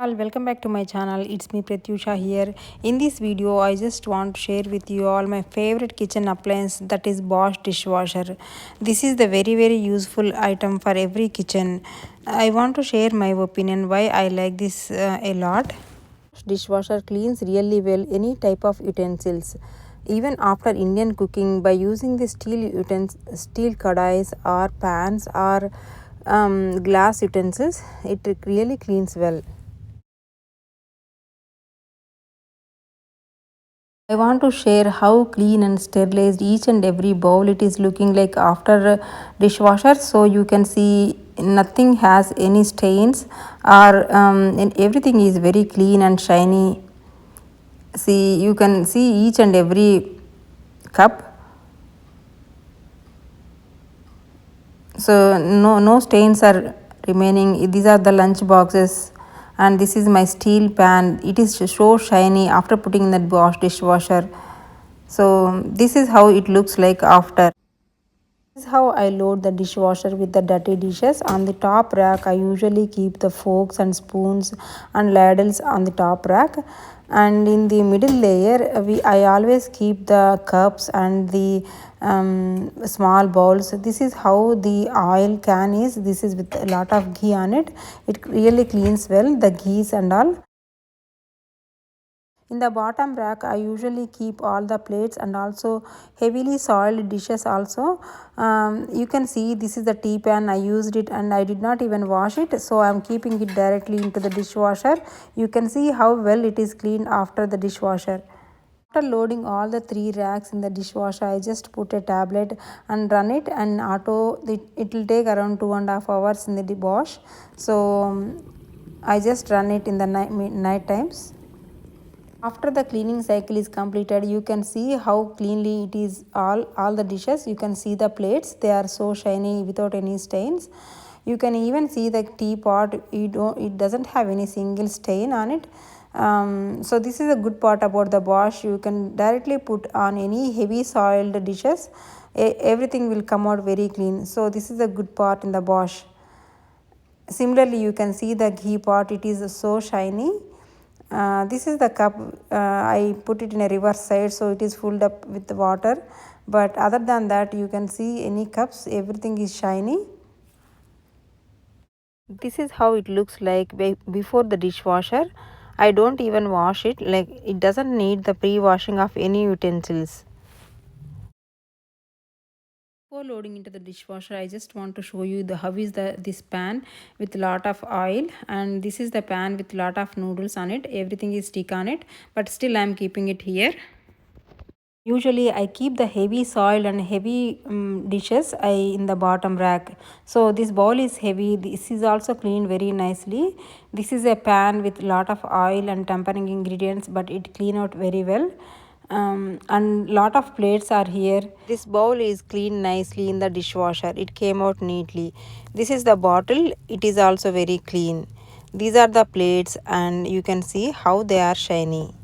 Welcome back to my channel. It's me Pratyusha here. In this video I just want to share with you all my favorite kitchen appliance, that is Bosch dishwasher. This is the very useful item for every kitchen. I want to share my opinion why I like this a lot. Dishwasher cleans really well any type of utensils. Even after Indian cooking, by using the steel kadais or pans or glass utensils, it really cleans well. I want to share how clean and sterilized each and every bowl it is looking like after dishwasher. So you can see nothing has any stains, or and everything is very clean and shiny. See, you can see each and every cup. So no stains are remaining. These are the lunch boxes, and this is my steel pan. It is so shiny after putting in that Bosch dishwasher. So this is how it looks like after. This is how I load the dishwasher with the dirty dishes. On the top rack I usually keep the forks and spoons and ladles on the top rack, and in the middle layer I always keep the cups and the small bowls. This is how the oil can is. This is with a lot of ghee on it. It really cleans well the ghees and all. In the bottom rack, I usually keep all the plates and also heavily soiled dishes also. You can see this is the tea pan. I used it and I did not even wash it. So I am keeping it directly into the dishwasher. You can see how well it is cleaned after the dishwasher. After loading all the three racks in the dishwasher, I just put a tablet and run it, and it will take around 2.5 hours in the Bosch. So I just run it in the night times. After the cleaning cycle is completed, you can see how cleanly it is. All the dishes, you can see the plates, they are so shiny without any stains. You can even see the teapot. It doesn't have any single stain on it. So this is a good part about the Bosch. You can directly put on any heavy soiled dishes. Everything will come out very clean. So this is a good part in the Bosch. Similarly, you can see the ghee pot. It is so shiny. This is the cup. I put it in a reverse side, so it is filled up with water. But other than that, you can see any cups, everything is shiny. This is how it looks like before the dishwasher. I don't even wash it, like it doesn't need the pre-washing of any utensils. Before loading into the dishwasher, I just want to show you the how is this pan with lot of oil, and this is the pan with lot of noodles on it. Everything is stick on it, but still I am keeping it here. Usually I keep the heavy soil and heavy dishes in the bottom rack. So this bowl is heavy. This is also cleaned very nicely. This is a pan with lot of oil and tempering ingredients, but it clean out very well. And lot of plates are here. This bowl is cleaned nicely in the dishwasher. It came out neatly. This is the bottle. It is also very clean. These are the plates, and you can see how they are shiny.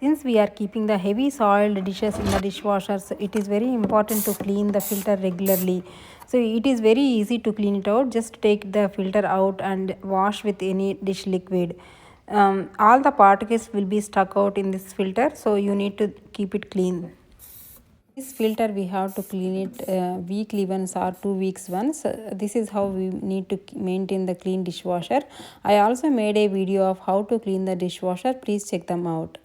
Since we are keeping the heavy soiled dishes in the dishwasher, so it is very important to clean the filter regularly. So it is very easy to clean it out. Just take the filter out and wash with any dish liquid. All the particles will be stuck out in this filter, so you need to keep it clean. This filter we have to clean it weekly once or 2 weeks once. This is how we need to maintain the clean dishwasher. I also made a video of how to clean the dishwasher. Please check them out.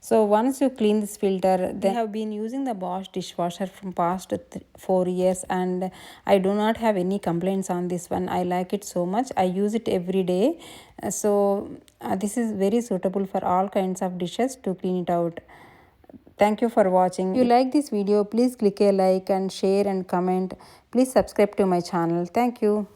So once you clean this filter, they have been using the Bosch dishwasher from past 4 years, and I do not have any complaints on this one. I like it so much. I use it every day. This is very suitable for all kinds of dishes to clean it out. Thank you for watching. If you like this video, please click a like and share and comment. Please subscribe to my channel. Thank you.